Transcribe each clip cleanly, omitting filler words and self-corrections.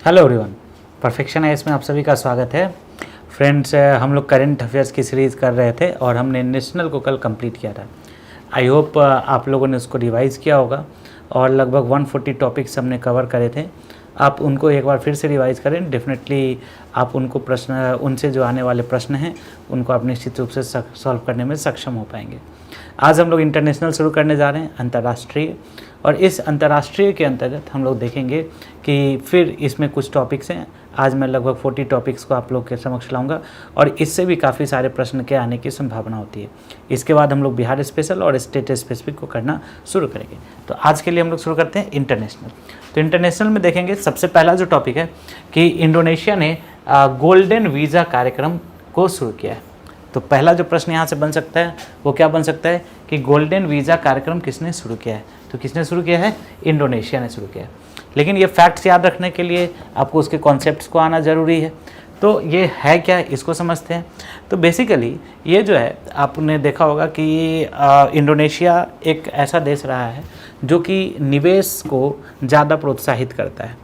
Hello everyone, perfection है इसमें आप सभी का स्वागत है। फ्रेंड्स, हम लोग करंट अफेयर्स की सीरीज़ कर रहे थे और हमने नेशनल को कल कंप्लीट किया था। आई होप आप लोगों ने उसको रिवाइज़ किया होगा और लगभग 140 टॉपिक्स हमने कवर करे थे। आप उनको एक बार फिर से रिवाइज़ करें, डेफिनेटली आप उनको उनसे जो आने वाले प्रश्न हैं उनको आप निश्चित रूप से सॉल्व करने में सक्षम हो पाएंगे। आज हम लोग इंटरनेशनल शुरू करने जा रहे हैं, अंतर्राष्ट्रीय, और इस अंतर्राष्ट्रीय के अंतर्गत हम लोग देखेंगे कि फिर इसमें कुछ टॉपिक्स हैं। आज मैं लगभग 40 टॉपिक्स को आप लोग के समक्ष लाऊंगा और इससे भी काफ़ी सारे प्रश्न के आने की संभावना होती है। इसके बाद हम लोग बिहार स्पेशल और स्टेट स्पेसिफिक को करना शुरू करेंगे। तो आज के लिए हम लोग शुरू करते हैं इंटरनेशनल। तो इंटरनेशनल में देखेंगे, सबसे पहला जो टॉपिक है कि इंडोनेशिया ने गोल्डन वीज़ा कार्यक्रम को शुरू किया है। तो पहला जो प्रश्न यहाँ से बन सकता है वो क्या बन सकता है कि गोल्डन वीज़ा कार्यक्रम किसने शुरू किया है? तो किसने शुरू किया है? इंडोनेशिया ने शुरू किया है। लेकिन ये फैक्ट्स याद रखने के लिए आपको उसके कॉन्सेप्ट्स को आना ज़रूरी है। तो ये है क्या, इसको समझते हैं। तो बेसिकली ये जो है, आपने देखा होगा कि इंडोनेशिया एक ऐसा देश रहा है जो कि निवेश को ज़्यादा प्रोत्साहित करता है।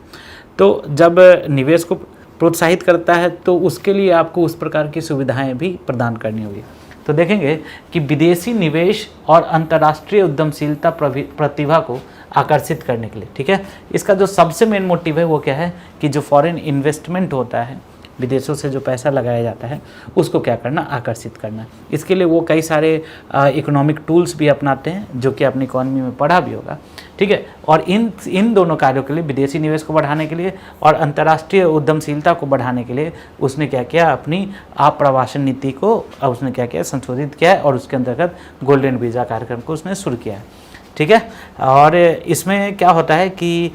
तो जब निवेश को प्रोत्साहित करता है तो उसके लिए आपको उस प्रकार की सुविधाएं भी प्रदान करनी होगी। तो देखेंगे कि विदेशी निवेश और अंतर्राष्ट्रीय उद्यमशीलता प्रतिभा को आकर्षित करने के लिए, ठीक है, इसका जो सबसे मेन मोटिव है वो क्या है कि जो फॉरेन इन्वेस्टमेंट होता है, विदेशों से जो पैसा लगाया जाता है उसको क्या करना, आकर्षित करना। इसके लिए वो कई सारे इकोनॉमिक टूल्स भी अपनाते हैं जो कि अपनी इकॉनमी में पढ़ा भी होगा, ठीक है। और इन दोनों कार्यों के लिए, विदेशी निवेश को बढ़ाने के लिए और अंतर्राष्ट्रीय उद्यमशीलता को बढ़ाने के लिए उसने क्या किया, अपनी आप्रवासन नीति को उसने क्या किया, संशोधित किया है और उसके अंतर्गत गोल्डन वीज़ा कार्यक्रम को उसने शुरू किया है, ठीक है। और इसमें क्या होता है कि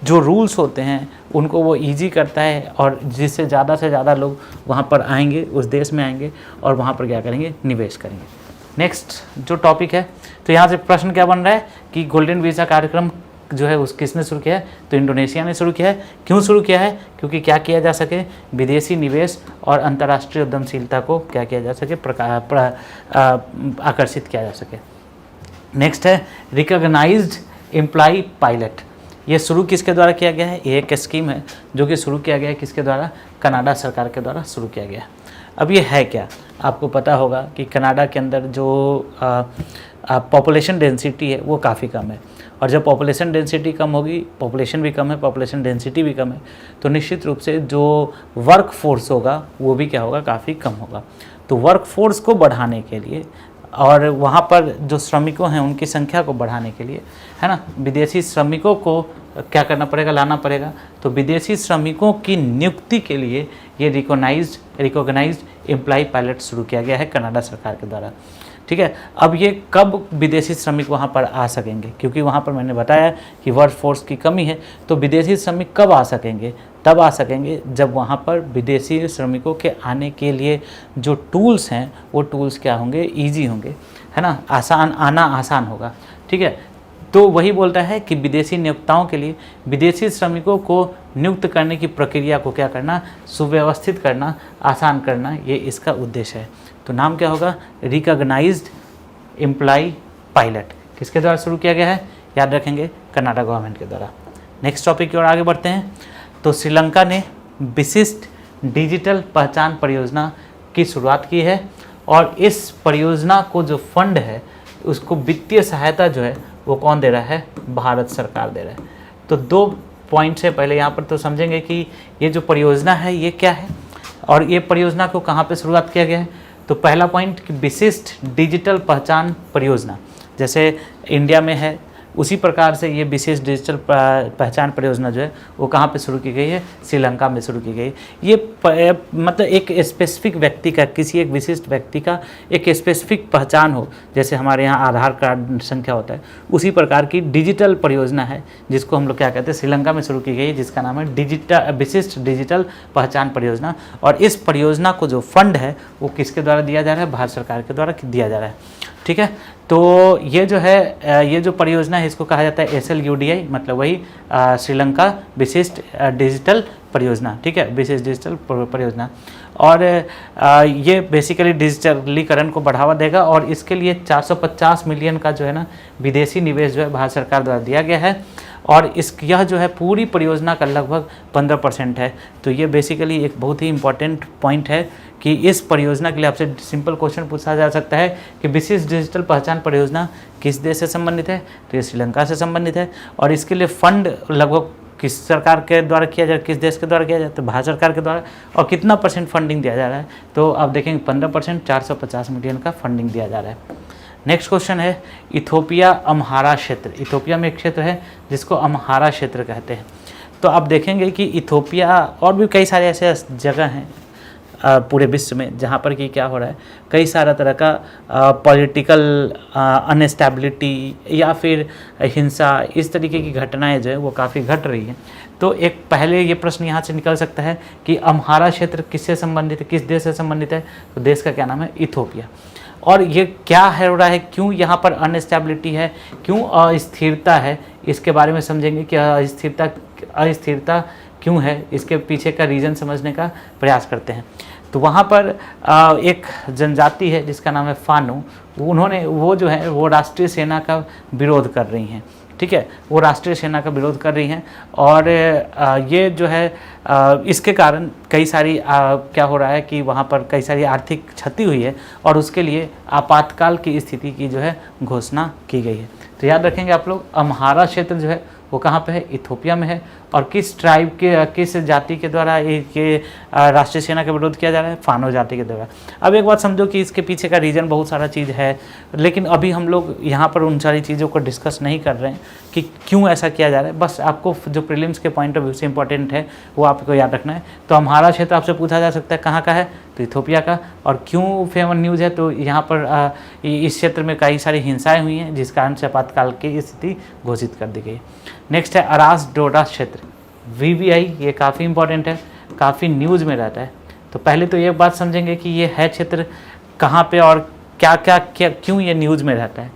जो रूल्स होते हैं उनको वो इजी करता है और जिससे ज़्यादा से ज़्यादा लोग वहाँ पर आएंगे, उस देश में आएंगे और वहाँ पर क्या करेंगे, निवेश करेंगे। नेक्स्ट जो टॉपिक है, तो यहाँ से प्रश्न क्या बन रहा है कि गोल्डन वीज़ा कार्यक्रम जो है उस किसने शुरू किया है? तो इंडोनेशिया ने शुरू किया है। क्यों शुरू किया है? क्योंकि क्या किया जा सके, विदेशी निवेश और अंतर्राष्ट्रीय उद्यमशीलता को क्या किया जा सके, आकर्षित किया जा सके। नेक्स्ट है रिकॉग्नाइज्ड एम्प्लॉय पायलट। ये शुरू किसके द्वारा किया गया है? ये एक स्कीम है जो कि शुरू किया गया है किसके द्वारा? कनाडा सरकार के द्वारा शुरू किया गया है। अब ये है क्या, आपको पता होगा कि कनाडा के अंदर जो पॉपुलेशन डेंसिटी है वो काफ़ी कम है, और जब पॉपुलेशन डेंसिटी कम होगी, पॉपुलेशन भी कम है, पॉपुलेशन डेंसिटी भी कम है, तो निश्चित रूप से जो वर्क फोर्स होगा वो भी क्या होगा, काफ़ी कम होगा। तो वर्क फोर्स को बढ़ाने के लिए और वहाँ पर जो श्रमिकों हैं उनकी संख्या को बढ़ाने के लिए, है ना, विदेशी श्रमिकों को क्या करना पड़ेगा, लाना पड़ेगा। तो विदेशी श्रमिकों की नियुक्ति के लिए ये रिकॉग्नाइज्ड एम्प्लॉय पायलट शुरू किया गया है कनाडा सरकार के द्वारा, ठीक है। अब ये कब विदेशी श्रमिक वहाँ पर आ सकेंगे, क्योंकि वहाँ पर मैंने बताया कि वर्क फोर्स की कमी है, तो विदेशी श्रमिक कब आ सकेंगे? तब आ सकेंगे जब वहाँ पर विदेशी श्रमिकों के आने के लिए जो टूल्स हैं वो टूल्स क्या होंगे, ईजी होंगे, है ना, आना आसान होगा, ठीक है। तो वही बोलता है कि विदेशी नियोक्ताओं के लिए विदेशी श्रमिकों को नियुक्त करने की प्रक्रिया को क्या करना, सुव्यवस्थित करना, आसान करना, ये इसका उद्देश्य है। तो नाम क्या होगा? Recognised employ pilot. किसके द्वारा शुरू किया गया है? याद रखेंगे, कनाडा गवर्नमेंट के द्वारा। नेक्स्ट टॉपिक की ओर आगे बढ़ते हैं। तो श्रीलंका ने विशिष्ट डिजिटल पहचान परियोजना की शुरुआत की है और इस परियोजना को जो फंड है उसको वित्तीय सहायता जो है वो कौन दे रहा है? भारत सरकार दे रहा है। तो 2 पॉइंट्स है, पहले यहाँ पर तो समझेंगे कि ये जो परियोजना है ये क्या है और ये परियोजना को कहाँ पे शुरुआत किया गया है। तो पहला पॉइंट कि विशिष्ट डिजिटल पहचान परियोजना, जैसे इंडिया में है उसी प्रकार से ये विशेष डिजिटल पहचान परियोजना जो है वो कहाँ पे शुरू की गई है? श्रीलंका में शुरू की गई। ये मतलब एक स्पेसिफिक व्यक्ति का, किसी एक विशिष्ट व्यक्ति का एक स्पेसिफिक पहचान हो, जैसे हमारे यहाँ आधार कार्ड संख्या होता है, उसी प्रकार की डिजिटल परियोजना है जिसको हम लोग क्या कहते हैं, श्रीलंका में शुरू की गई, जिसका नाम है विशिष्ट डिजिटल पहचान परियोजना। और इस परियोजना को जो फंड है वो किसके द्वारा दिया जा रहा है? भारत सरकार के द्वारा दिया जा रहा है, ठीक है। तो ये जो है, ये जो परियोजना है इसको कहा जाता है SLUDI, मतलब वही श्रीलंका विशिष्ट डिजिटल परियोजना, ठीक है, विशेष डिजिटल परियोजना। और ये बेसिकली डिजिटलीकरण को बढ़ावा देगा और इसके लिए 450 मिलियन का जो है ना विदेशी निवेश जो है भारत सरकार द्वारा दिया गया है। और यह जो है पूरी परियोजना का लगभग 15% है। तो ये बेसिकली एक बहुत ही इंपॉर्टेंट पॉइंट है कि इस परियोजना के लिए आपसे सिंपल क्वेश्चन पूछा जा सकता है कि विशिष्ट डिजिटल पहचान परियोजना किस देश से संबंधित है, तो ये श्रीलंका से संबंधित है। और इसके लिए फंड लगभग किस सरकार के द्वारा किया जाए, किस देश के द्वारा किया जाए, तो भारत सरकार के द्वारा। और कितना % फंडिंग दिया जा रहा है, तो आप देखेंगे 15%, 450 मिलियन का फंडिंग दिया जा रहा है। नेक्स्ट क्वेश्चन है इथोपिया अम्हारा क्षेत्र। इथोपिया में एक क्षेत्र है जिसको अम्हारा क्षेत्र कहते हैं। तो आप देखेंगे कि इथोपिया और भी कई सारे ऐसे जगह हैं पूरे विश्व में जहाँ पर कि क्या हो रहा है, कई सारा तरह का पॉलिटिकल अनस्टेबिलिटी या फिर हिंसा, इस तरीके की घटनाएं जो है वो काफ़ी घट रही हैं। तो एक पहले ये प्रश्न यहाँ से निकल सकता है कि अम्हारा क्षेत्र किससे संबंधित है, किस देश से संबंधित है, तो देश का क्या नाम है, इथोपिया। और ये क्या है हो रहा है, क्यों यहाँ पर अनस्टेबिलिटी है, क्यों अस्थिरता है, इसके बारे में समझेंगे कि अस्थिरता क्यों है, इसके पीछे का रीज़न समझने का प्रयास करते हैं। तो वहाँ पर एक जनजाति है जिसका नाम है फानो, वो जो है वो राष्ट्रीय सेना का विरोध कर रही हैं, ठीक है, वो राष्ट्रीय सेना का विरोध कर रही हैं। और ये जो है इसके कारण कई सारी क्या हो रहा है कि वहाँ पर कई सारी आर्थिक क्षति हुई है और उसके लिए आपातकाल की स्थिति की जो है घोषणा की गई है। तो याद रखेंगे आप लोग, अम्हारा क्षेत्र जो है वो कहाँ पे है, इथोपिया में है। और किस ट्राइब के, किस जाति के द्वारा ये राष्ट्रीय सेना का विरोध किया जा रहा है, फानो जाति के द्वारा। अब एक बात समझो कि इसके पीछे का रीज़न बहुत सारा चीज़ है, लेकिन अभी हम लोग यहाँ पर उन सारी चीज़ों को डिस्कस नहीं कर रहे हैं कि क्यों ऐसा किया जा रहा है। बस आपको जो प्रीलिम्स के पॉइंट ऑफ व्यू से इंपॉर्टेंट है वो आपको याद रखना है। तो हमारा क्षेत्र आपसे पूछा जा सकता है कहाँ का है, तो इथोपिया का। और क्यों फेमस न्यूज़ है, तो यहाँ पर इस क्षेत्र में कई सारी हिंसाएँ हुई हैं जिस कारण से आपातकाल की स्थिति घोषित कर दी गई। नेक्स्ट है अरास डोडा क्षेत्र, VBI, ये काफ़ी इंपॉर्टेंट है, काफ़ी न्यूज़ में रहता है। तो पहले तो ये बात समझेंगे कि ये है क्षेत्र कहाँ पे और क्या क्यों ये न्यूज़ में रहता है।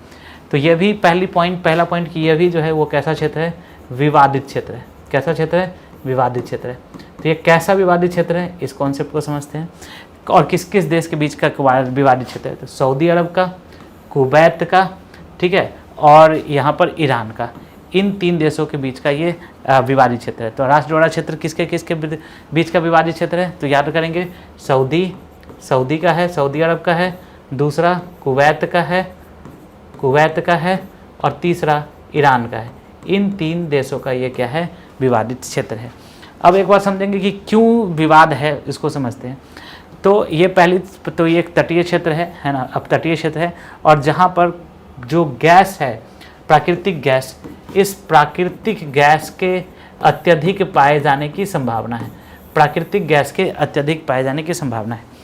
तो ये भी पहला पॉइंट कि ये भी जो है वो कैसा क्षेत्र है, विवादित क्षेत्र है। कैसा क्षेत्र है, विवादित क्षेत्र है। तो ये कैसा विवादित क्षेत्र है, इस कॉन्सेप्ट को समझते हैं। और किस किस देश के बीच का विवादित क्षेत्र है, तो सऊदी अरब का, कुवैत का, ठीक है, और यहाँ पर ईरान का। इन 3 देशों के बीच का ये विवादित क्षेत्र है। तो अरास डोडा क्षेत्र किसके बीच का विवादित क्षेत्र है, तो याद करेंगे सऊदी का है, सऊदी अरब का है, दूसरा कुवैत का है और तीसरा ईरान का है। इन 3 देशों का ये क्या है, विवादित क्षेत्र है। अब एक बार समझेंगे कि क्यों विवाद है, इसको समझते हैं। तो ये ये एक तटीय क्षेत्र है ना, अब तटीय क्षेत्र है और जहाँ पर जो गैस है, प्राकृतिक गैस, इस प्राकृतिक गैस के अत्यधिक पाए जाने की संभावना है। प्राकृतिक गैस के अत्यधिक पाए जाने की संभावना है।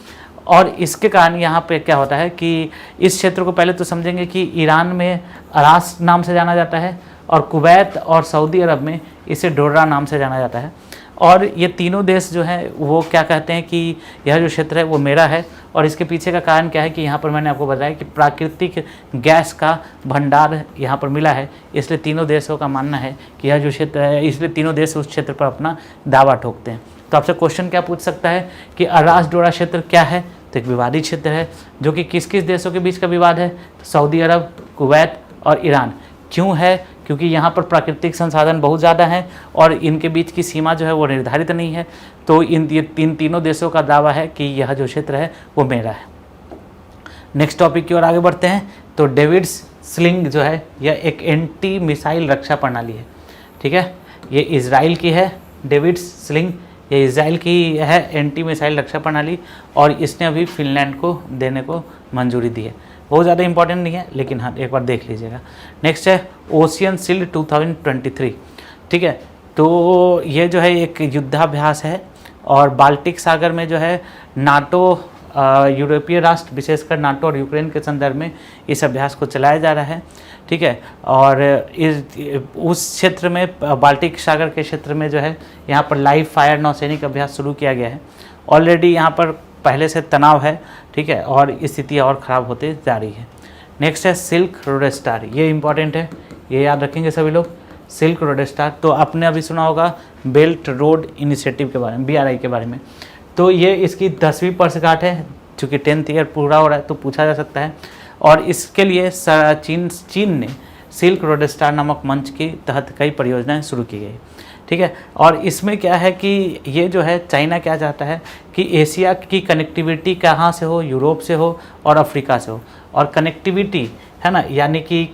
और इसके कारण यहाँ पे क्या होता है कि इस क्षेत्र को पहले तो समझेंगे कि ईरान में अरास नाम से जाना जाता है और कुवैत और सऊदी अरब में इसे डोडा नाम से जाना जाता है। और ये तीनों देश जो हैं वो क्या कहते हैं कि यह जो क्षेत्र है वो मेरा है। और इसके पीछे का कारण क्या है कि यहाँ पर मैंने आपको बताया कि प्राकृतिक गैस का भंडार यहाँ पर मिला है, इसलिए तीनों देशों का मानना है कि यह जो क्षेत्र है, इसलिए तीनों देश उस क्षेत्र पर अपना दावा ठोकते हैं। तो आपसे क्वेश्चन क्या पूछ सकता है कि अरास डोडा क्षेत्र क्या है, तो एक विवादित क्षेत्र है जो कि किस किस देशों के बीच का विवाद है, तो सऊदी अरब, कुवैत और ईरान। क्यों है, क्योंकि यहाँ पर प्राकृतिक संसाधन बहुत ज़्यादा हैं और इनके बीच की सीमा जो है वो निर्धारित नहीं है। तो इन तीनों देशों का दावा है कि यह जो क्षेत्र है वो मेरा है। नेक्स्ट टॉपिक की ओर आगे बढ़ते हैं। तो डेविड्स स्लिंग जो है यह एक एंटी मिसाइल रक्षा प्रणाली है, ठीक है, ये इजराइल की है। डेविड्स स्लिंग ये इजराइल की है एंटी मिसाइल रक्षा प्रणाली और इसने अभी फिनलैंड को देने को मंजूरी दी है। बहुत ज़्यादा इंपॉर्टेंट नहीं है, लेकिन हाँ एक बार देख लीजिएगा। नेक्स्ट है ओशियन शील्ड 2023, ठीक है। तो ये जो है एक युद्धाभ्यास है और बाल्टिक सागर में जो है नाटो, यूरोपीय राष्ट्र विशेषकर नाटो और यूक्रेन के संदर्भ में इस अभ्यास को चलाया जा रहा है, ठीक है। और उस क्षेत्र में, बाल्टिक सागर के क्षेत्र में जो है यहाँ पर लाइव फायर नौसैनिक अभ्यास शुरू किया गया है। ऑलरेडी यहाँ पर पहले से तनाव है, ठीक है, और स्थिति और ख़राब होते जा रही है। नेक्स्ट है सिल्क रोड स्टार, ये इंपॉर्टेंट है, ये याद रखेंगे सभी लोग। सिल्क रोड स्टार, तो आपने अभी सुना होगा बेल्ट रोड इनिशिएटिव के बारे में, BRI के बारे में। तो ये इसकी 10वीं वर्षगांठ है, चूँकि 10th ईयर पूरा हो रहा है तो पूछा जा सकता है। और इसके लिए चीन ने सिल्क रोड स्टार नामक मंच के तहत कई परियोजनाएं शुरू की गई। ठीक है, और इसमें क्या है कि ये जो है चाइना क्या चाहता है कि एशिया की कनेक्टिविटी कहाँ से हो, यूरोप से हो और अफ्रीका से हो। और कनेक्टिविटी है ना, यानी कि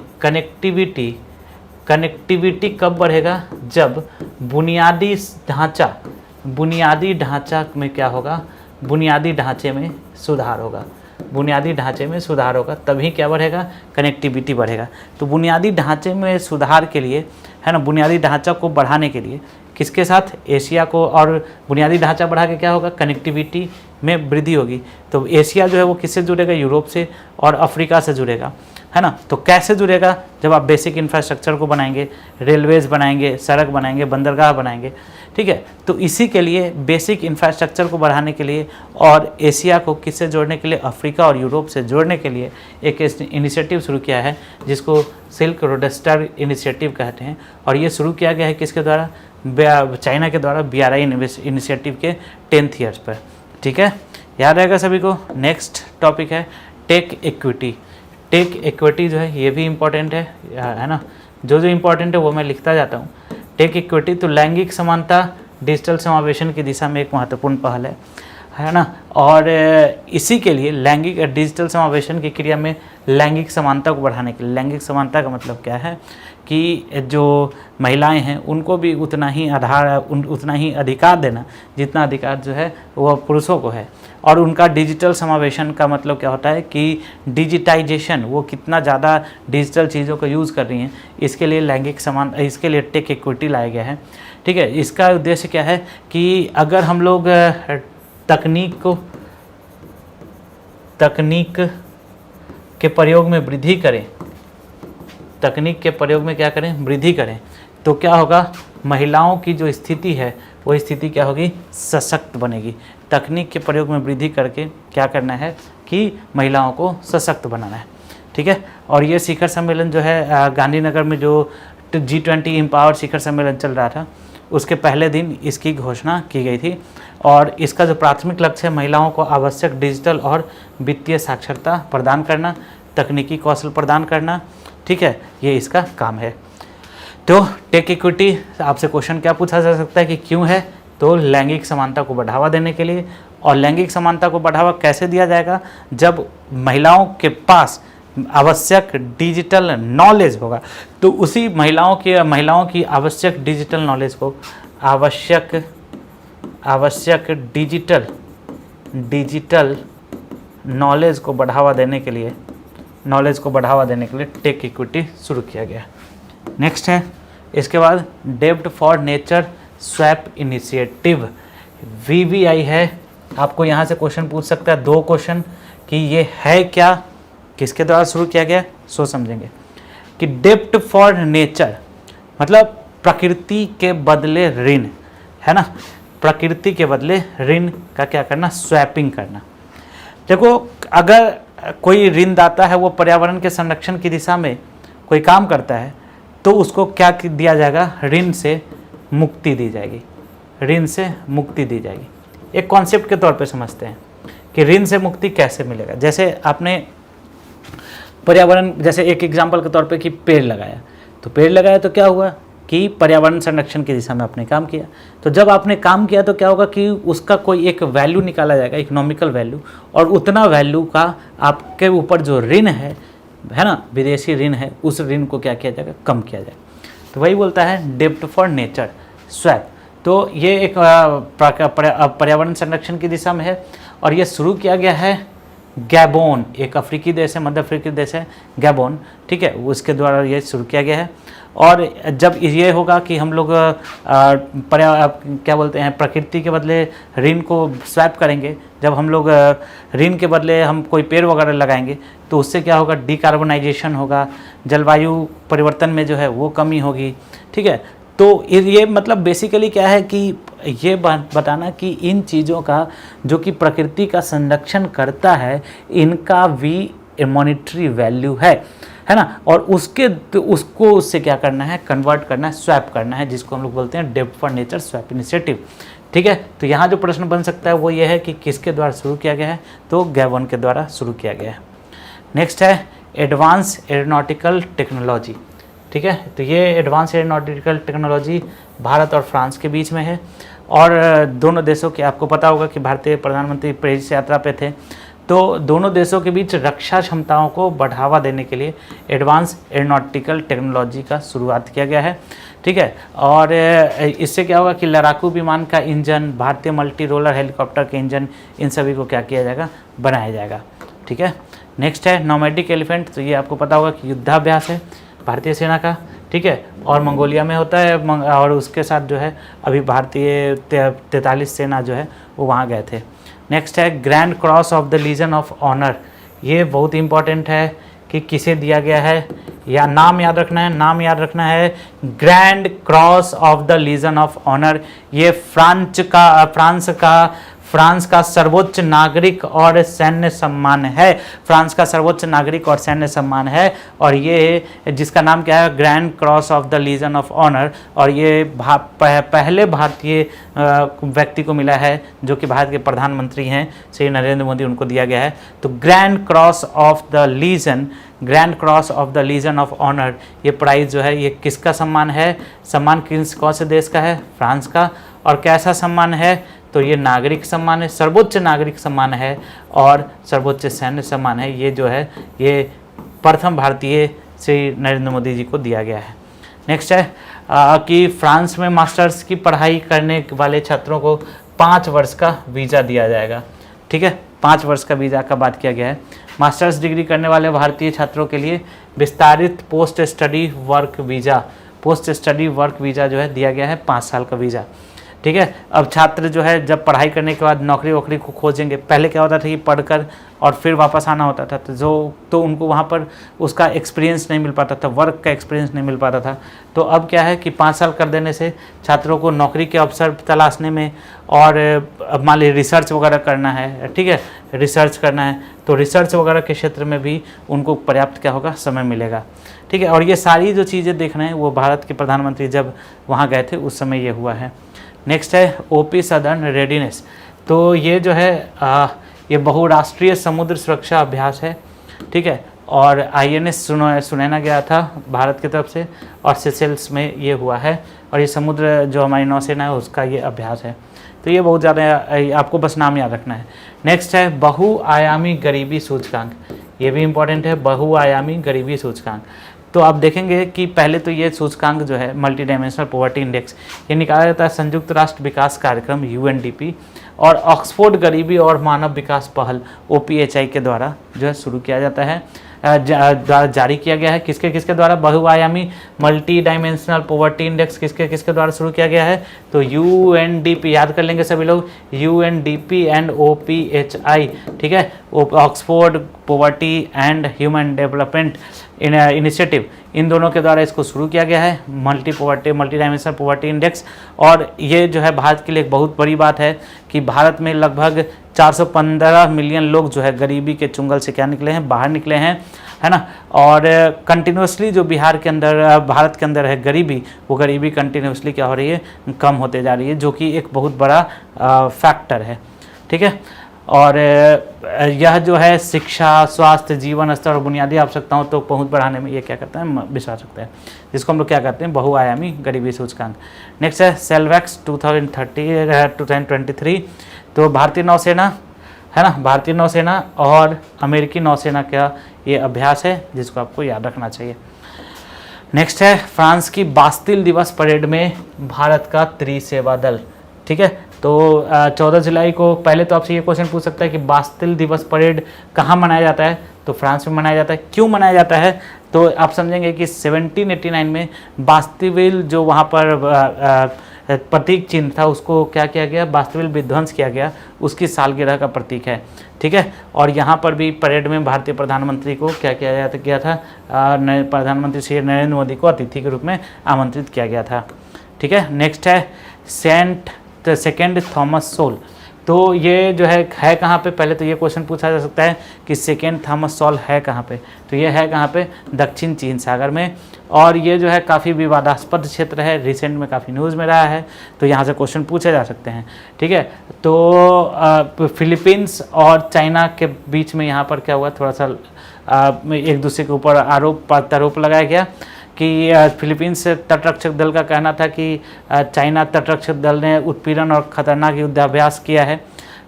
कनेक्टिविटी कब बढ़ेगा, जब बुनियादी ढांचा में क्या होगा, बुनियादी ढांचे में सुधार होगा, बुनियादी ढांचे में सुधार होगा, तभी क्या बढ़ेगा, कनेक्टिविटी बढ़ेगा। तो बुनियादी ढांचे में सुधार के लिए है ना, बुनियादी ढांचा को बढ़ाने के लिए किसके साथ, एशिया को, और बुनियादी ढांचा बढ़ा के क्या होगा, कनेक्टिविटी में वृद्धि होगी। तो एशिया जो है वो किससे जुड़ेगा, यूरोप से और अफ्रीका से जुड़ेगा, है ना। तो कैसे जुड़ेगा, जब आप बेसिक इंफ्रास्ट्रक्चर को बनाएंगे, रेलवेज बनाएंगे, सड़क बनाएंगे, बंदरगाह बनाएंगे। ठीक है, तो इसी के लिए बेसिक इंफ्रास्ट्रक्चर को बढ़ाने के लिए और एशिया को किससे जोड़ने के लिए, अफ्रीका और यूरोप से जोड़ने के लिए एक इनिशिएटिव शुरू किया है जिसको सिल्क रोड स्टार इनिशिएटिव कहते हैं। और ये शुरू किया गया है किसके द्वारा, चाइना के द्वारा, BRI इनिशिएटिव के 10th ईयर्स पर। ठीक है, याद रहेगा सभी को। नेक्स्ट टॉपिक है टेक इक्विटी। टेक इक्विटी जो है ये भी इम्पॉर्टेंट है ना, जो इम्पॉर्टेंट है वो मैं लिखता जाता हूँ। टेक इक्विटी तो लैंगिक समानता डिजिटल समावेशन की दिशा में एक महत्वपूर्ण पहल है ना। और इसी के लिए लैंगिक डिजिटल समावेशन की क्रिया में लैंगिक समानता को बढ़ाने के लिए, लैंगिक समानता का मतलब क्या है कि जो महिलाएं हैं उनको भी उतना ही अधिकार देना जितना अधिकार जो है वो पुरुषों को है। और उनका डिजिटल समावेशन का मतलब क्या होता है कि डिजिटाइजेशन, वो कितना ज़्यादा डिजिटल चीज़ों को यूज़ कर रही हैं, इसके लिए इसके लिए टेक इक्विटी लाया गया है। ठीक है, इसका उद्देश्य क्या है कि अगर हम लोग तकनीक के प्रयोग में वृद्धि करें, तकनीक के प्रयोग में क्या करें, वृद्धि करें, तो क्या होगा, महिलाओं की जो स्थिति है वो स्थिति क्या होगी, सशक्त बनेगी। तकनीक के प्रयोग में वृद्धि करके क्या करना है कि महिलाओं को सशक्त बनाना है। ठीक है, और ये शिखर सम्मेलन जो है गांधीनगर में जो G20 एम्पावर शिखर सम्मेलन चल रहा था उसके पहले दिन इसकी घोषणा की गई थी। और इसका जो प्राथमिक लक्ष्य है, महिलाओं को आवश्यक डिजिटल और वित्तीय साक्षरता प्रदान करना, तकनीकी कौशल प्रदान करना। ठीक है, ये इसका काम है। तो टेक इक्विटी आपसे क्वेश्चन क्या पूछा जा सकता है कि क्यों है, तो लैंगिक समानता को बढ़ावा देने के लिए। और लैंगिक समानता को बढ़ावा कैसे दिया जाएगा, जब महिलाओं के पास आवश्यक डिजिटल नॉलेज होगा। तो उसी महिलाओं की आवश्यक डिजिटल नॉलेज को आवश्यक डिजिटल नॉलेज को बढ़ावा देने के लिए टेक इक्विटी शुरू किया गया। नेक्स्ट है इसके बाद डेब्ट for nature swap initiative, VVI है। आपको यहाँ से क्वेश्चन पूछ सकता है, 2 क्वेश्चन कि ये है क्या, किसके द्वारा शुरू किया गया, सो समझेंगे कि डेब्ट फॉर नेचर मतलब प्रकृति के बदले ऋण, है ना। प्रकृति के बदले ऋण का क्या करना, स्वैपिंग करना। देखो, अगर कोई ऋणदाता है वो पर्यावरण के संरक्षण की दिशा में कोई काम करता है तो उसको क्या दिया जाएगा, ऋण से मुक्ति दी जाएगी, ऋण से मुक्ति दी जाएगी। एक कॉन्सेप्ट के तौर पे समझते हैं कि ऋण से मुक्ति कैसे मिलेगा। जैसे आपने पर्यावरण, जैसे एक एग्जांपल के तौर पे कि पेड़ लगाया, तो पेड़ लगाया तो क्या हुआ कि पर्यावरण संरक्षण की दिशा में आपने काम किया। तो जब आपने काम किया तो क्या होगा कि उसका कोई एक वैल्यू निकाला जाएगा, इकोनॉमिकल वैल्यू, और उतना वैल्यू का आपके ऊपर जो ऋण है ना, विदेशी ऋण है, उस ऋण को क्या किया जाएगा, कम किया जाएगा। तो वही बोलता है डेब्ट फॉर नेचर स्वैप। तो ये एक पर्यावरण संरक्षण की दिशा में है और ये शुरू किया गया है गैबोन, एक अफ्रीकी देश है, मध्य अफ्रीकी देश है गैबोन। ठीक है, उसके द्वारा ये शुरू किया गया है। और जब ये होगा कि हम लोग क्या बोलते हैं, प्रकृति के बदले ऋण को स्वैप करेंगे, जब हम लोग ऋण के बदले हम कोई पेड़ वगैरह लगाएंगे तो उससे क्या होगा, डिकार्बनाइजेशन होगा, जलवायु परिवर्तन में जो है वो कमी होगी। ठीक है, तो ये मतलब बेसिकली क्या है कि ये बताना कि इन चीज़ों का जो कि प्रकृति का संरक्षण करता है, इनका भी मॉनिटरी वैल्यू है ना। और उसको उससे क्या करना है, कन्वर्ट करना है, स्वैप करना है, जिसको हम लोग बोलते हैं डेब्ट फॉर नेचर स्वैप इनिशिएटिव। ठीक है, तो यहाँ जो प्रश्न बन सकता है वो ये है कि किसके द्वारा शुरू किया गया है, तो गैबोन के द्वारा शुरू किया गया है। नेक्स्ट है एडवांस एरोनॉटिकल टेक्नोलॉजी। ठीक है। तो ये एडवांस एरोनॉटिकल टेक्नोलॉजी भारत और फ्रांस के बीच में है। और दोनों देशों के, आपको पता होगा कि भारतीय प्रधानमंत्री पेरिस यात्रा पे थे, तो दोनों देशों के बीच रक्षा क्षमताओं को बढ़ावा देने के लिए एडवांस एरोनॉटिकल टेक्नोलॉजी का शुरुआत किया गया है, ठीक है। और इससे क्या होगा कि लड़ाकू विमान का इंजन, भारतीय मल्टी रोलर हेलीकॉप्टर के इंजन, इन सभी को क्या किया जाएगा, बनाया जाएगा, ठीक है। नेक्स्ट है नोमैडिक एलिफेंट। तो ये आपको पता होगा कि युद्धाभ्यास है भारतीय सेना का, ठीक है, और मंगोलिया में होता है। और उसके साथ जो है अभी भारतीय 43 सेना जो है वो वहाँ गए थे। नेक्स्ट है Grand Cross of the Legion of Honour. ये बहुत इंपॉर्टेंट है कि किसे दिया गया है, या नाम याद रखना है, नाम याद रखना है, Grand Cross of the Legion of Honour. ये फ्रांस का सर्वोच्च नागरिक और सैन्य सम्मान है। फ्रांस का सर्वोच्च नागरिक और सैन्य सम्मान है, और ये जिसका नाम क्या है, Grand Cross of the Legion of Honour. और ये पहले भारतीय व्यक्ति को मिला है जो कि भारत के प्रधानमंत्री हैं, श्री नरेंद्र मोदी, उनको दिया गया है। तो Grand Cross of the Legion, Grand Cross of the Legion of Honour, ये प्राइज़ जो है ये किसका सम्मान है, सम्मान कौन से देश का है, फ्रांस का। और कैसा सम्मान है, तो ये नागरिक सम्मान है, सर्वोच्च नागरिक सम्मान है और सर्वोच्च सैन्य सम्मान है। ये जो है ये प्रथम भारतीय श्री नरेंद्र मोदी जी को दिया गया है। नेक्स्ट है कि फ्रांस में मास्टर्स की पढ़ाई करने वाले छात्रों को 5 वर्ष का वीज़ा दिया जाएगा, ठीक है। 5 वर्ष का वीज़ा का बात किया गया है। मास्टर्स डिग्री करने वाले भारतीय छात्रों के लिए विस्तारित post study work visa, post study work visa जो है दिया गया है, 5 साल का वीज़ा, ठीक है। अब छात्र जो है जब पढ़ाई करने के बाद नौकरी वोकरी को खोजेंगे, पहले क्या होता था कि पढ़कर और फिर वापस आना होता था, तो उनको वहाँ पर उसका एक्सपीरियंस नहीं मिल पाता था, वर्क का एक्सपीरियंस नहीं मिल पाता था। तो अब क्या है कि 5 साल कर देने से छात्रों को नौकरी के अवसर तलाशने में, और अब मान लीजिए रिसर्च वगैरह करना है, ठीक है, रिसर्च करना है, तो रिसर्च वगैरह के क्षेत्र में भी उनको पर्याप्त क्या होगा, समय मिलेगा, ठीक है। और ये सारी जो चीज़ें देख रहे हैं वो भारत के प्रधानमंत्री जब वहाँ गए थे उस समय ये हुआ है। नेक्स्ट है ओपी सदर्न रेडीनेस। तो ये जो है ये बहुराष्ट्रीय समुद्र सुरक्षा अभ्यास है, ठीक है। और INS सुनैना गया था भारत की तरफ से, और सेशेल्स में ये हुआ है। और ये समुद्र जो हमारी नौसेना है उसका ये अभ्यास है। तो ये बहुत ज़्यादा, आपको बस नाम याद रखना है। नेक्स्ट है बहुआयामी गरीबी सूचकांक। ये भी इम्पॉर्टेंट है, बहुआयामी गरीबी सूचकांक। तो आप देखेंगे कि पहले तो ये सूचकांक जो है मल्टी डायमेंशनल पॉवर्टी इंडेक्स, ये निकाला जाता है संयुक्त राष्ट्र विकास कार्यक्रम UNDP और ऑक्सफोर्ड गरीबी और मानव विकास पहल OPHI के द्वारा जो है शुरू किया जाता है, जारी किया गया है। किसके द्वारा, बहुआयामी मल्टी डायमेंशनल पॉवर्टी इंडेक्स किसके द्वारा शुरू किया गया है, तो UNDP, याद कर लेंगे सभी लोग, UNDP एंड OPHI, ठीक है, Oxford poverty and human development initiative, इन दोनों के द्वारा इसको शुरू किया गया है, मल्टी डायमेंशनल पॉवर्टी इंडेक्स। और ये जो है भारत के लिए एक बहुत बड़ी बात है कि भारत में लगभग 415 मिलियन लोग जो है गरीबी के चुंगल से क्या निकले हैं, बाहर निकले हैं, है ना। और कंटिन्यूसली जो भारत के अंदर है गरीबी, वो गरीबी कंटिन्यूसली क्या हो रही है, कम होते जा रही है, जो कि एक बहुत बड़ा फैक्टर है, ठीक है। और यह जो है शिक्षा, स्वास्थ्य, जीवन स्तर और बुनियादी आवश्यकताओं तो पहुंच बढ़ाने में ये क्या करता है, विश्वास रखता है, जिसको हम लोग क्या कहते हैं, बहुआयामी गरीबी सूचकांक। नेक्स्ट है सेल्वेक्स 2023। तो भारतीय नौसेना है ना, भारतीय नौसेना और अमेरिकी नौसेना का ये अभ्यास है जिसको आपको याद रखना चाहिए। नेक्स्ट है फ्रांस की बास्तिल दिवस परेड में भारत का त्रिसेवा दल, ठीक है। तो 14 जुलाई को, पहले तो आपसे ये क्वेश्चन पूछ सकता है कि बास्तिल दिवस परेड कहाँ मनाया जाता है, तो फ्रांस में मनाया जाता है। क्यों मनाया जाता है, तो आप समझेंगे कि 1789 में बास्तिल जो वहाँ पर प्रतीक चिन्ह था उसको क्या किया गया, बास्तिल विध्वंस किया गया, उसकी सालगिरह का प्रतीक है, ठीक है। और यहाँ पर भी परेड में भारतीय प्रधानमंत्री को क्या किया गया था, प्रधानमंत्री श्री नरेंद्र मोदी को अतिथि के रूप में आमंत्रित किया गया था, ठीक है। नेक्स्ट है सेकेंड थॉमस सोल। तो ये जो है कहाँ पे, पहले तो ये क्वेश्चन पूछा जा सकता है कि सेकेंड थॉमस सोल है कहाँ पे, तो ये है कहाँ पे, दक्षिण चीन सागर में। और ये जो है काफ़ी विवादास्पद क्षेत्र है, रिसेंट में काफ़ी न्यूज़ में रहा है, तो यहाँ से क्वेश्चन पूछे जा सकते हैं, ठीक है। तो फिलीपींस और चाइना के बीच में यहाँ पर क्या हुआ, थोड़ा सा एक दूसरे के ऊपर आरोप प्रत्यारोप लगाया गया कि फिलीपींस तटरक्षक दल का कहना था कि चाइना तटरक्षक दल ने उत्पीड़न और खतरनाक युद्धाभ्यास किया है।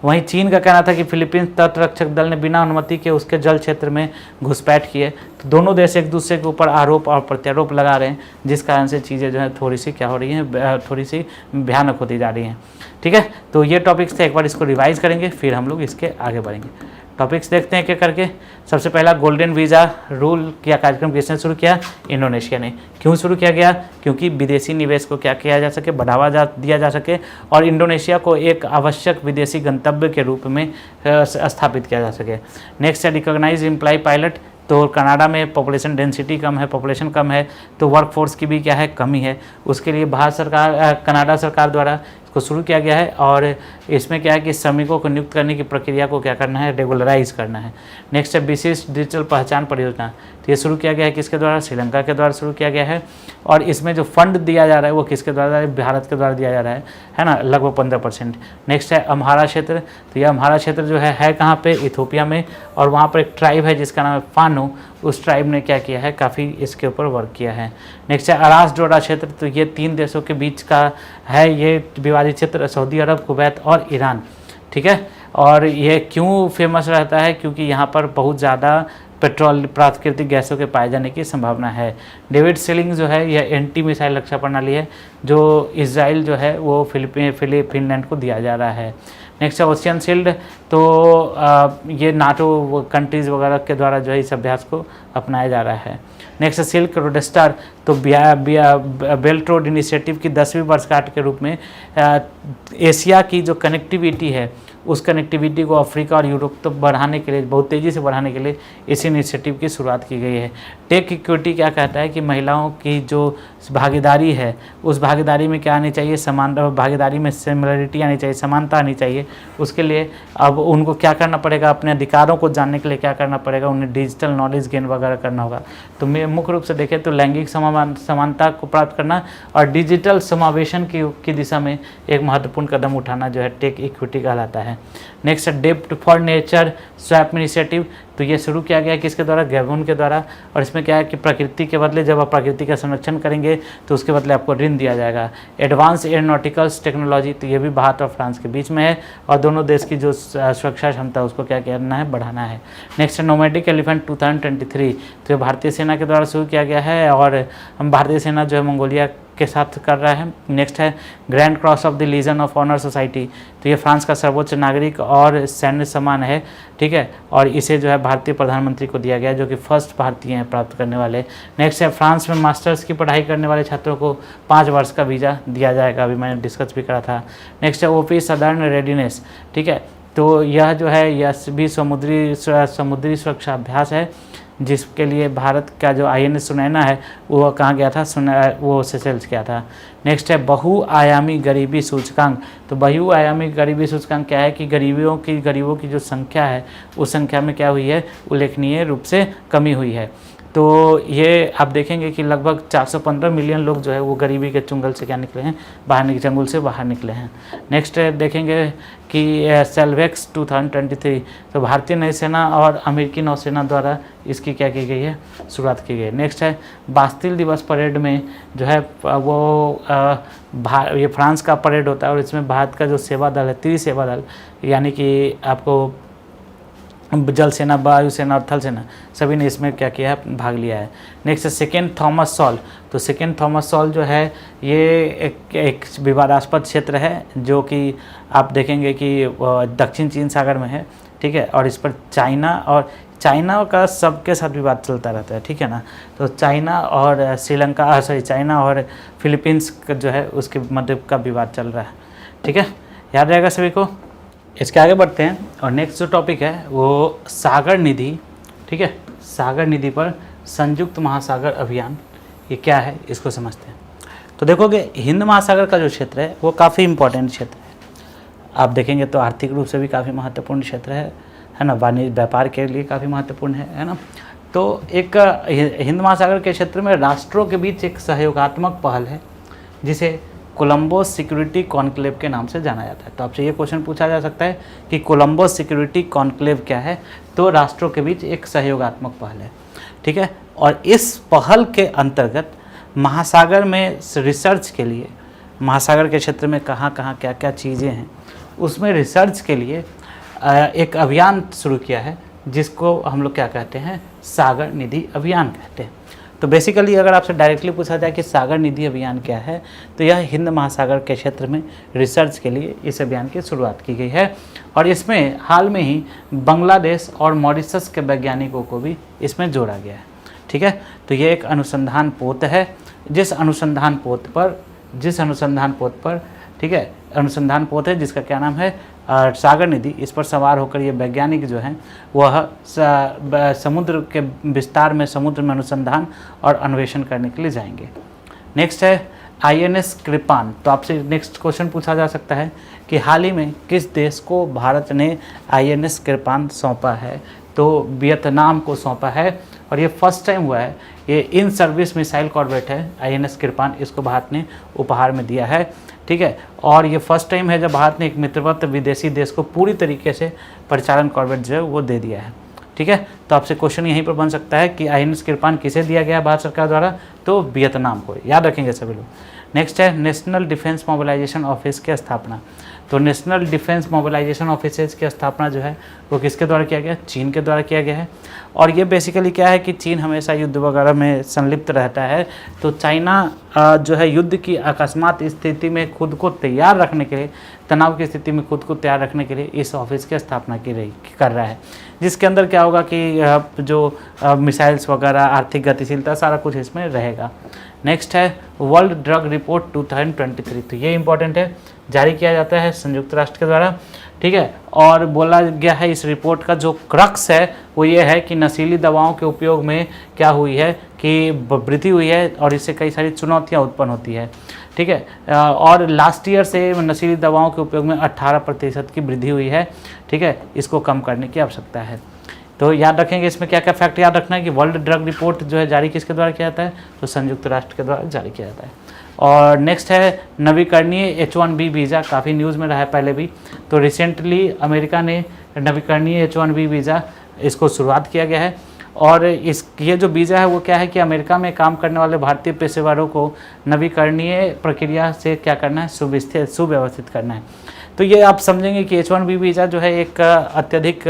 वहीं चीन का कहना था कि फिलीपींस तटरक्षक दल ने बिना अनुमति के उसके जल क्षेत्र में घुसपैठ किए। तो दोनों देश एक दूसरे के ऊपर आरोप और प्रत्यारोप लगा रहे हैं, जिस कारण से चीज़ें जो है थोड़ी सी क्या हो रही हैं, थोड़ी सी भयानक होती जा रही हैं। ठीक है, तो ये टॉपिक्स थे, एक बार इसको रिवाइज करेंगे, फिर हम लोग इसके आगे बढ़ेंगे। टॉपिक्स देखते हैं क्या करके। सबसे पहला, गोल्डन वीज़ा रूल या कार्यक्रम किसने शुरू किया? इंडोनेशिया ने। क्यों शुरू किया गया? क्योंकि विदेशी निवेश को क्या किया जा सके, बढ़ावा दिया जा सके और इंडोनेशिया को एक आवश्यक विदेशी गंतव्य के रूप में स्थापित किया जा सके। नेक्स्ट है, रिकॉग्नाइज एम्प्लॉय पायलट। तो कनाडा में पॉपुलेशन डेंसिटी कम है, पॉपुलेशन कम है, तो वर्कफोर्स की भी क्या है, कमी है। उसके लिए भारत सरकार, कनाडा सरकार द्वारा को शुरू किया गया है और इसमें क्या है कि श्रमिकों को नियुक्त करने की प्रक्रिया को क्या करना है, रेगुलराइज करना है। नेक्स्ट है विशिष्ट डिजिटल पहचान परियोजना। तो ये शुरू किया गया है किसके द्वारा? श्रीलंका के द्वारा शुरू किया गया है। और इसमें जो फंड दिया जा रहा है वो किसके द्वारा? भारत के द्वारा दिया जा रहा है ना, लगभग 15%। नेक्स्ट है अम्हारा क्षेत्र। तो यह अम्हारा क्षेत्र जो है कहाँ पे? इथोपिया में। और वहाँ पर एक ट्राइब है जिसका नाम है फानो। उस ट्राइब ने क्या किया है, काफ़ी इसके ऊपर वर्क किया है। नेक्स्ट है अरास डोडा क्षेत्र। तो ये 3 देशों के बीच का है ये विवादित क्षेत्र, सऊदी अरब, कुवैत और ईरान। ठीक है, और ये क्यों फेमस रहता है? क्योंकि यहाँ पर बहुत ज़्यादा पेट्रोल, प्राकृतिक गैसों के पाए जाने की संभावना है। डेविड सीलिंग जो है यह एंटी मिसाइल रक्षा प्रणाली है जो इजराइल जो है वो फिनलैंड को दिया जा रहा है। नेक्स्ट है ओशियन शील्ड। तो ये नाटो कंट्रीज़ वगैरह के द्वारा जो है इस अभ्यास को अपनाया जा रहा है। Next silk road star. तो बेल्ट रोड इनिशिएटिव की 10वीं वर्षगांठ के रूप में एशिया की जो कनेक्टिविटी है उस कनेक्टिविटी को अफ्रीका और यूरोप तक बढ़ाने के लिए, बहुत तेज़ी से बढ़ाने के लिए इस इनिशिएटिव की शुरुआत की गई है। टेक इक्विटी क्या कहता है कि महिलाओं की जो भागीदारी है उस भागीदारी में क्या आनी चाहिए, समान भागीदारी में सिमिलरिटी आनी चाहिए, समानता आनी चाहिए। उसके लिए अब उनको क्या करना पड़ेगा, अपने अधिकारों को जानने के लिए क्या करना पड़ेगा, उन्हें डिजिटल नॉलेज गेन वगैरह करना होगा। तो मुख्य रूप से देखें तो लैंगिक समानता को प्राप्त करना और डिजिटल समावेशन की दिशा में एक महत्वपूर्ण कदम उठाना जो है टेक इक्विटी कहलाता है। नेक्स्ट है डेप्ट फॉर नेचर स्वैप इनिशिएटिव। तो ये शुरू किया गया किसके द्वारा? गैबोन के द्वारा। और इसमें क्या है कि प्रकृति के बदले जब आप प्रकृति का संरक्षण करेंगे तो उसके बदले आपको ऋण दिया जाएगा। Advance aeronauticals technology. तो ये भी भारत और फ्रांस के बीच में है और दोनों देश की जो सुरक्षा क्षमता उसको क्या करना है, बढ़ाना है। नेक्स्ट है नोमैडिक एलिफेंट 2023। तो ये भारतीय सेना के द्वारा शुरू किया गया है और हम भारतीय सेना जो है मंगोलिया के साथ कर रहा है। नेक्स्ट है Grand Cross of the Legion of Honour society. तो ये फ्रांस का सर्वोच्च नागरिक और सैन्य सम्मान है। ठीक है, और इसे जो है भारतीय प्रधानमंत्री को दिया गया जो कि फर्स्ट भारतीय हैं प्राप्त करने वाले। नेक्स्ट है फ्रांस में मास्टर्स की पढ़ाई करने वाले छात्रों को 5 वर्ष का वीज़ा दिया जाएगा, अभी मैंने डिस्कस भी करा था। नेक्स्ट है ओपी सदर्न रेडीनेस। ठीक है, तो यह जो है यह भी समुद्री सुरक्षा अभ्यास है जिसके लिए भारत का जो INS सुनैना है वो कहाँ गया था, वो सेशेल्स गया था। नेक्स्ट है बहुआयामी गरीबी सूचकांक। तो बहुआयामी गरीबी सूचकांक क्या है कि गरीबों की जो संख्या है उस संख्या में क्या हुई है, उल्लेखनीय रूप से कमी हुई है। तो ये आप देखेंगे कि लगभग 415 मिलियन लोग जो है वो गरीबी के चुंगल से क्या निकले हैं, जंगल से बाहर निकले हैं। नेक्स्ट देखेंगे कि सेल्वेक्स 2023। तो भारतीय नौसेना और अमेरिकी नौसेना द्वारा इसकी क्या की गई है, शुरुआत की गई है। नेक्स्ट है बास्तिल दिवस परेड में जो है वो ये फ्रांस का परेड होता है और इसमें भारत का जो सेवा दल है, त्रिसेवा दल, यानी कि आपको जल सेना, वायु सेना और थल सेना सभी ने इसमें क्या किया है, भाग लिया है। नेक्स्ट है सेकेंड थॉमस सॉल। तो सेकेंड थॉमस सॉल जो है ये एक विवादास्पद क्षेत्र है जो कि आप देखेंगे कि दक्षिण चीन सागर में है। ठीक है, और इस पर चाइना का सबके साथ विवाद चलता रहता है। ठीक है ना, तो चाइना और चाइना और फिलीपींस जो है उसके मध्य का विवाद चल रहा है। ठीक है, याद रहेगा सभी को। इसके आगे बढ़ते हैं और नेक्स्ट जो टॉपिक है वो सागर निधि। ठीक है, सागर निधि पर संयुक्त महासागर अभियान, ये क्या है इसको समझते हैं। तो देखोगे हिंद महासागर का जो क्षेत्र है वो काफ़ी इम्पोर्टेंट क्षेत्र है। आप देखेंगे तो आर्थिक रूप से भी काफ़ी महत्वपूर्ण क्षेत्र है ना, वाणिज्य व्यापार के लिए काफ़ी महत्वपूर्ण है ना। तो एक हिंद महासागर के क्षेत्र में राष्ट्रों के बीच एक सहयोगात्मक पहल है जिसे कोलंबो सिक्योरिटी कॉन्क्लेव के नाम से जाना जाता है। तो आपसे ये क्वेश्चन पूछा जा सकता है कि कोलंबो सिक्योरिटी कॉन्क्लेव क्या है, तो राष्ट्रों के बीच एक सहयोगात्मक पहल है। ठीक है, और इस पहल के अंतर्गत महासागर में रिसर्च के लिए, महासागर के क्षेत्र में कहाँ कहाँ क्या क्या चीज़ें हैं, उसमें रिसर्च के लिए एक अभियान शुरू किया है जिसको हम लोग क्या कहते हैं, सागर निधि अभियान कहते हैं। तो बेसिकली अगर आपसे डायरेक्टली पूछा जाए कि सागर निधि अभियान क्या है, तो यह हिंद महासागर के क्षेत्र में रिसर्च के लिए इस अभियान की शुरुआत की गई है। और इसमें हाल में ही बांग्लादेश और मॉरिशस के वैज्ञानिकों को भी इसमें जोड़ा गया है। ठीक है, तो ये एक अनुसंधान पोत है, जिस अनुसंधान पोत पर ठीक है, अनुसंधान पोत है जिसका क्या नाम है, सागर निधि। इस पर सवार होकर ये वैज्ञानिक जो हैं वह समुद्र के विस्तार में, समुद्र में अनुसंधान और अन्वेषण करने के लिए जाएंगे। नेक्स्ट है INS कृपान। तो आपसे नेक्स्ट क्वेश्चन पूछा जा सकता है कि हाल ही में किस देश को भारत ने INS कृपान सौंपा है, तो वियतनाम को सौंपा है। और ये फर्स्ट टाइम हुआ है, ये इन सर्विस मिसाइल कॉर्वेट है INS कृपान, इसको भारत ने उपहार में दिया है। ठीक है, और ये फर्स्ट टाइम है जब भारत ने एक मित्रवत विदेशी देश को पूरी तरीके से परिचालन कॉर्वेट जो है वो दे दिया है। ठीक है, तो आपसे क्वेश्चन यहीं पर बन सकता है कि INS कृपान किसे दिया गया भारत सरकार द्वारा, तो वियतनाम को, याद रखेंगे सभी लोग। नेक्स्ट है नेशनल डिफेंस मोबिलाइजेशन ऑफिस की स्थापना। तो नेशनल डिफेंस मोबिलाइजेशन ऑफिसेज की स्थापना जो है वो किसके द्वारा किया गया, चीन के द्वारा किया गया है। और ये बेसिकली क्या है कि चीन हमेशा युद्ध वगैरह में संलिप्त रहता है, तो चाइना जो है युद्ध की अकस्मात स्थिति में खुद को तैयार रखने के लिए, तनाव की स्थिति में खुद को तैयार रखने के लिए इस ऑफिस की स्थापना कर रहा है, जिसके अंदर क्या होगा कि जो मिसाइल्स वगैरह, आर्थिक गतिशीलता, सारा कुछ इसमें रहेगा। नेक्स्ट है वर्ल्ड ड्रग रिपोर्ट 2023। तो ये इंपॉर्टेंट है, जारी किया जाता है संयुक्त राष्ट्र के द्वारा। ठीक है, और बोला गया है इस रिपोर्ट का जो क्रक्स है वो ये है कि नशीली दवाओं के उपयोग में क्या हुई है कि वृद्धि हुई है और इससे कई सारी चुनौतियां उत्पन्न होती है। ठीक है, और लास्ट ईयर से नशीली दवाओं के उपयोग में 18% की वृद्धि हुई है। ठीक है, इसको कम करने की आवश्यकता है। तो याद रखेंगे इसमें क्या क्या फैक्ट याद रखना है कि वर्ल्ड ड्रग रिपोर्ट जो है जारी किसके द्वारा किया जाता है, तो संयुक्त राष्ट्र के द्वारा जारी किया जाता है। और नेक्स्ट है नवीकरणीय H1B वीज़ा, काफ़ी न्यूज़ में रहा है पहले भी। तो रिसेंटली अमेरिका ने नवीकरणीय H1B वीज़ा इसको शुरुआत किया गया है। और ये जो वीज़ा है वो क्या है कि अमेरिका में काम करने वाले भारतीय पेशेवरों को नवीकरणीय प्रक्रिया से क्या करना है, सुव्यवस्थित करना है। तो ये आप समझेंगे कि H1B वीज़ा जो है एक अत्यधिक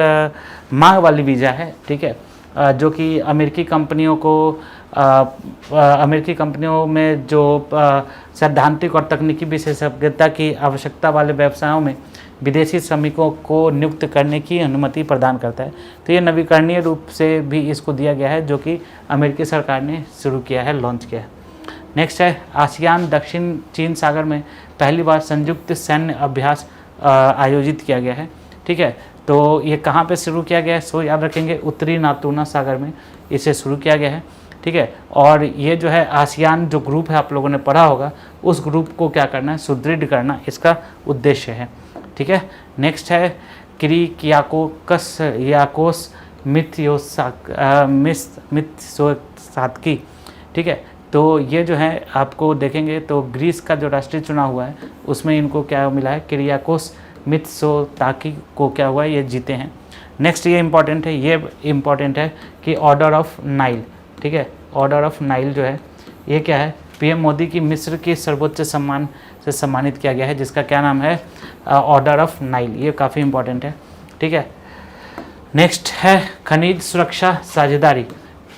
मांग वाली वीज़ा है। ठीक है, जो कि अमेरिकी कंपनियों में जो सैद्धांतिक और तकनीकी विशेषज्ञता की आवश्यकता वाले व्यवसायों में विदेशी श्रमिकों को नियुक्त करने की अनुमति प्रदान करता है। तो ये नवीकरणीय रूप से भी इसको दिया गया है, जो कि अमेरिकी सरकार ने शुरू किया है, लॉन्च किया है। नेक्स्ट है आसियान दक्षिण चीन सागर में पहली बार संयुक्त सैन्य अभ्यास आयोजित किया गया है। ठीक है, तो ये कहाँ पे शुरू किया गया है, सो याद रखेंगे उत्तरी नातूना सागर में इसे शुरू किया गया है। ठीक है, और ये जो है आसियान जो ग्रुप है आप लोगों ने पढ़ा होगा, उस ग्रुप को क्या करना है, सुदृढ़ करना इसका उद्देश्य है। ठीक है, नेक्स्ट है किरियाकोस मित्सोत्साकी। ठीक है, तो ये जो है आपको देखेंगे तो ग्रीस का जो राष्ट्रीय चुनाव हुआ है उसमें इनको क्या मिला है, किरियाकोस मित्सोताकी को क्या हुआ है, ये जीते हैं। नेक्स्ट ये इंपॉर्टेंट है कि ऑर्डर ऑफ नाइल। ठीक है, ऑर्डर ऑफ नाइल जो है ये क्या है, PM मोदी की मिस्र की सर्वोच्च सम्मान से सम्मानित किया गया है, जिसका क्या नाम है, ऑर्डर ऑफ नाइल। ये काफ़ी इंपॉर्टेंट है। ठीक है, नेक्स्ट है खनिज सुरक्षा साझेदारी,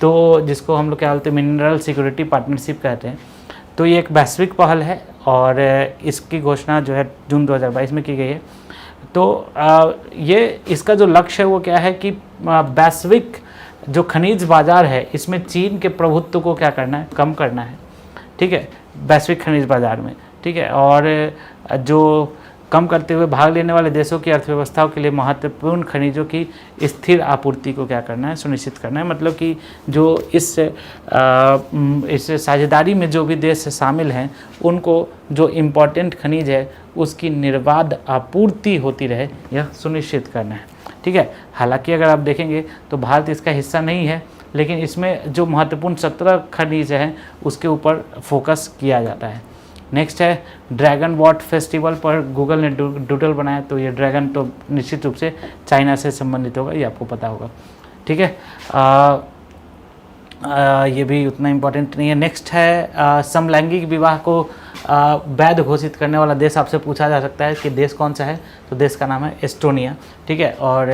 तो जिसको हम लोग क्या बोलते हैं, मिनरल सिक्योरिटी पार्टनरशिप कहते हैं। तो ये एक वैश्विक पहल है और इसकी घोषणा जो है जून 2022 में की गई है। तो ये इसका जो लक्ष्य है वो क्या है कि वैश्विक जो खनिज बाज़ार है इसमें चीन के प्रभुत्व को क्या करना है, कम करना है। ठीक है, वैश्विक खनिज बाज़ार में। ठीक है, और जो कम करते हुए भाग लेने वाले देशों की अर्थव्यवस्थाओं के लिए महत्वपूर्ण खनिजों की स्थिर आपूर्ति को क्या करना है, सुनिश्चित करना है। मतलब कि जो इस साझेदारी में जो भी देश शामिल हैं उनको जो इम्पोर्टेंट खनिज है उसकी निर्बाध आपूर्ति होती रहे, यह सुनिश्चित करना है। ठीक है, हालांकि अगर आप देखेंगे तो भारत इसका हिस्सा नहीं है, लेकिन इसमें जो महत्वपूर्ण 17 खनिज हैं उसके ऊपर फोकस किया जाता है। नेक्स्ट है ड्रैगन वॉट फेस्टिवल पर गूगल ने डूडल बनाया। तो ये ड्रैगन तो निश्चित रूप से चाइना से संबंधित होगा, ये आपको पता होगा। ठीक है, ये भी उतना इम्पोर्टेंट नहीं है। नेक्स्ट है समलैंगिक विवाह को वैध घोषित करने वाला देश आपसे पूछा जा सकता है कि देश कौन सा है, तो देश का नाम है एस्टोनिया। ठीक है, और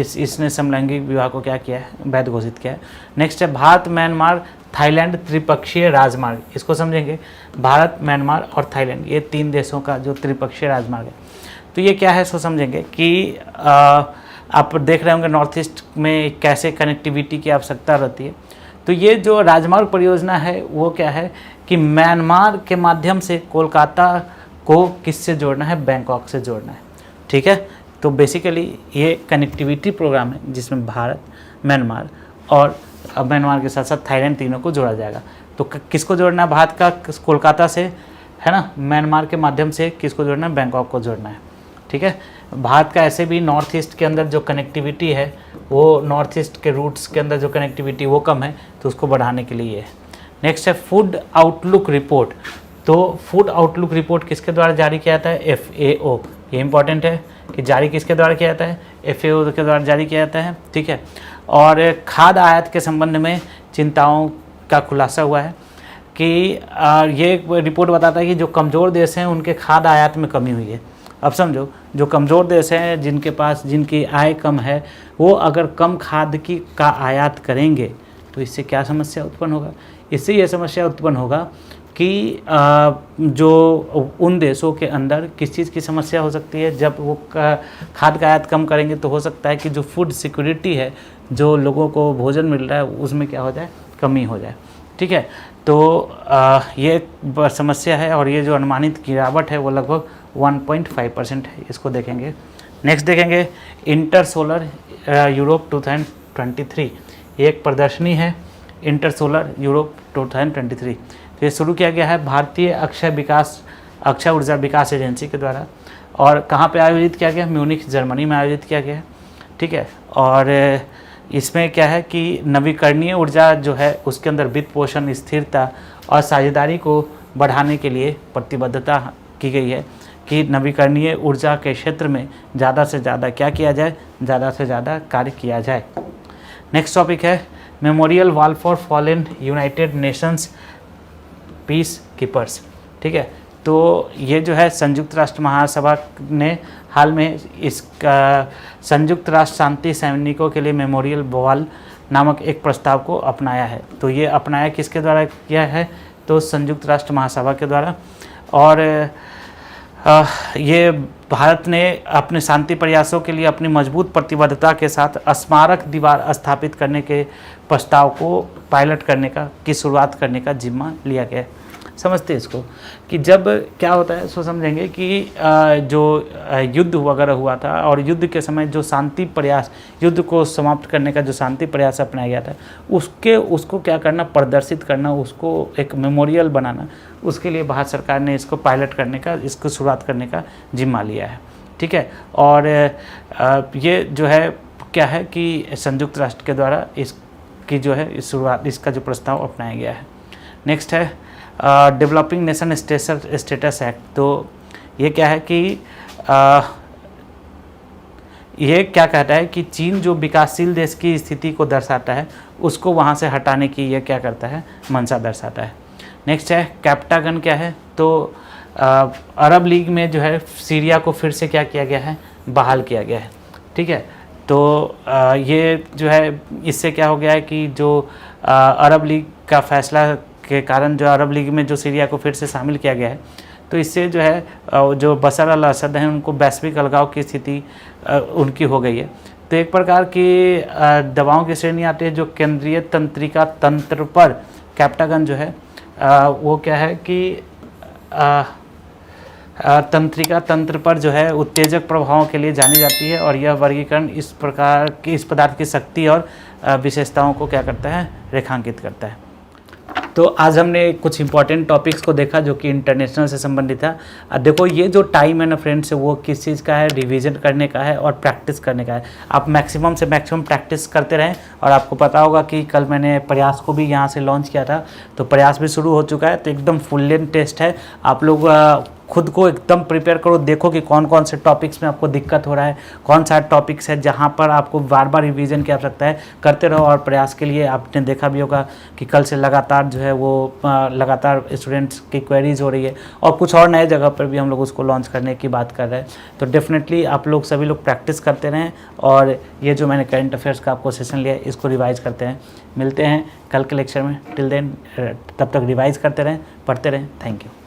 इसने समलैंगिक विवाह को क्या किया है, वैध घोषित किया है। नेक्स्ट है भारत म्यांमार थाईलैंड त्रिपक्षीय राजमार्ग, इसको समझेंगे। भारत, म्यांमार और थाईलैंड, ये 3 देशों का जो त्रिपक्षीय राजमार्ग है, तो ये क्या है इसको समझेंगे कि आप देख रहे होंगे नॉर्थ ईस्ट में कैसे कनेक्टिविटी की आवश्यकता रहती है। तो ये जो राजमार्ग परियोजना है वो क्या है कि म्यांमार के माध्यम से कोलकाता को किससे जोड़ना है, बैंकॉक से जोड़ना है। ठीक है, तो बेसिकली ये कनेक्टिविटी प्रोग्राम है जिसमें भारत, म्यांमार और म्यांमार के साथ साथ थाईलैंड, तीनों को जोड़ा जाएगा। तो किसको जोड़ना है, भारत का कोलकाता से, है ना, म्यांमार के माध्यम से किसको जोड़ना है, बैंकॉक को जोड़ना है। ठीक है, भारत का ऐसे भी नॉर्थ ईस्ट के अंदर जो कनेक्टिविटी है, वो नॉर्थ ईस्ट के रूट्स के अंदर जो कनेक्टिविटी वो कम है, तो उसको बढ़ाने के लिए है। नेक्स्ट है फूड आउटलुक रिपोर्ट। तो फूड आउटलुक रिपोर्ट किसके द्वारा जारी किया जाता है, FAO। ये इंपॉर्टेंट है कि जारी किसके द्वारा किया जाता है, FAO के द्वारा जारी किया जाता है। ठीक है, और खाद्य आयात के संबंध में चिंताओं का खुलासा हुआ है कि ये रिपोर्ट बताता है कि जो कमज़ोर देश हैं उनके खाद्य आयात में कमी हुई है। अब समझो, जो कमज़ोर देश हैं, जिनकी आय कम है, वो अगर कम खाद्य का आयात करेंगे तो इससे क्या समस्या उत्पन्न होगा, इससे ये समस्या उत्पन्न होगा कि जो उन देशों के अंदर किस चीज़ की समस्या हो सकती है, जब वो खाद्य का आयात कम करेंगे तो हो सकता है कि जो फूड सिक्योरिटी है, जो लोगों को भोजन मिल रहा है, उसमें क्या हो जाए, कमी हो जाए। ठीक है, तो ये समस्या है और ये जो अनुमानित गिरावट है वो लगभग 1.5% है, इसको देखेंगे। नेक्स्ट देखेंगे इंटर सोलर यूरोप 2023, ये एक प्रदर्शनी है इंटर सोलर यूरोप 2023। तो ये शुरू किया गया है भारतीय अक्षय ऊर्जा विकास एजेंसी के द्वारा, और कहाँ पे आयोजित किया गया, म्यूनिख जर्मनी में आयोजित किया गया है। ठीक है, और इसमें क्या है कि नवीकरणीय ऊर्जा जो है उसके अंदर वित्त पोषण, स्थिरता और साझेदारी को बढ़ाने के लिए प्रतिबद्धता की गई है कि नवीकरणीय ऊर्जा के क्षेत्र में ज़्यादा से ज़्यादा क्या किया जाए, ज़्यादा से ज़्यादा कार्य किया जाए। नेक्स्ट टॉपिक है memorial wall for fallen United Nations peace keepers. ठीक है, तो ये जो है संयुक्त राष्ट्र महासभा ने हाल में इसका संयुक्त राष्ट्र शांति सैनिकों के लिए मेमोरियल वॉल नामक एक प्रस्ताव को अपनाया है। तो ये अपनाया किसके द्वारा किया है, तो संयुक्त राष्ट्र महासभा के द्वारा। और ये भारत ने अपने शांति प्रयासों के लिए अपनी मजबूत प्रतिबद्धता के साथ स्मारक दीवार स्थापित करने के प्रस्ताव को पायलट करने की शुरुआत करने का जिम्मा लिया गया है। समझते हैं इसको कि जब क्या होता है, सो समझेंगे कि जो युद्ध वगैरह हुआ था और युद्ध के समय जो शांति प्रयास, युद्ध को समाप्त करने का जो शांति प्रयास अपनाया गया था, उसको क्या करना, प्रदर्शित करना, उसको एक मेमोरियल बनाना, उसके लिए भारत सरकार ने इसको पायलट करने का, इसको शुरुआत करने का जिम्मा लिया है। ठीक है, और ये जो है क्या है कि संयुक्त राष्ट्र के द्वारा इसकी जो है इस शुरुआत, इसका जो प्रस्ताव अपनाया गया है। नेक्स्ट है डेवलपिंग नेशन स्टेटस एक्ट। तो ये क्या है कि ये क्या कहता है कि चीन जो विकासशील देश की स्थिति को दर्शाता है, उसको वहाँ से हटाने की ये क्या करता है, मंशा दर्शाता है। नेक्स्ट है कैप्टागन क्या है, तो अरब लीग में जो है सीरिया को फिर से क्या किया गया है, बहाल किया गया है। ठीक है, तो ये जो है इससे क्या हो गया है कि जो अरब लीग का फैसला के कारण जो अरब लीग में जो सीरिया को फिर से शामिल किया गया है, तो इससे जो है जो बशर अल असद हैं उनको वैश्विक अलगाव की स्थिति उनकी हो गई है। तो एक प्रकार की दवाओं की श्रेणी आती है जो केंद्रीय तंत्रिका तंत्र पर, कैप्टागन जो है वो क्या है कि तंत्रिका तंत्र पर जो है उत्तेजक प्रभावों के लिए जानी जाती है, और यह वर्गीकरण इस प्रकार की इस पदार्थ की शक्ति और विशेषताओं को क्या करता है, रेखांकित करता है। तो आज हमने कुछ इंपॉर्टेंट टॉपिक्स को देखा जो कि इंटरनेशनल से संबंधित है। देखो ये जो टाइम है ना फ्रेंड्स, वो किस चीज़ का है, रिवीजन करने का है और प्रैक्टिस करने का है। आप मैक्सिमम से मैक्सिमम प्रैक्टिस करते रहें, और आपको पता होगा कि कल मैंने प्रयास को भी यहाँ से लॉन्च किया था, तो प्रयास भी शुरू हो चुका है। तो एकदम फुल लेंथ टेस्ट है, आप लोग खुद को एकदम प्रिपेयर करो, देखो कि कौन कौन से टॉपिक्स में आपको दिक्कत हो रहा है, कौन सा टॉपिक्स है जहाँ पर आपको बार बार रिवीजन की आवश्यकता है, करते रहो। और प्रयास के लिए आपने देखा भी होगा कि कल से लगातार जो है वो लगातार स्टूडेंट्स की क्वेरीज हो रही है, और कुछ और नए जगह पर भी हम लोग उसको लॉन्च करने की बात कर रहे हैं। तो डेफिनेटली आप लोग सभी लोग प्रैक्टिस करते रहें, और ये जो मैंने करंट अफेयर्स का आपको सेशन लिया है इसको रिवाइज करते हैं। मिलते हैं कल के लेक्चर में। टिल देन तब तक रिवाइज करते रहें, पढ़ते रहें। Thank you.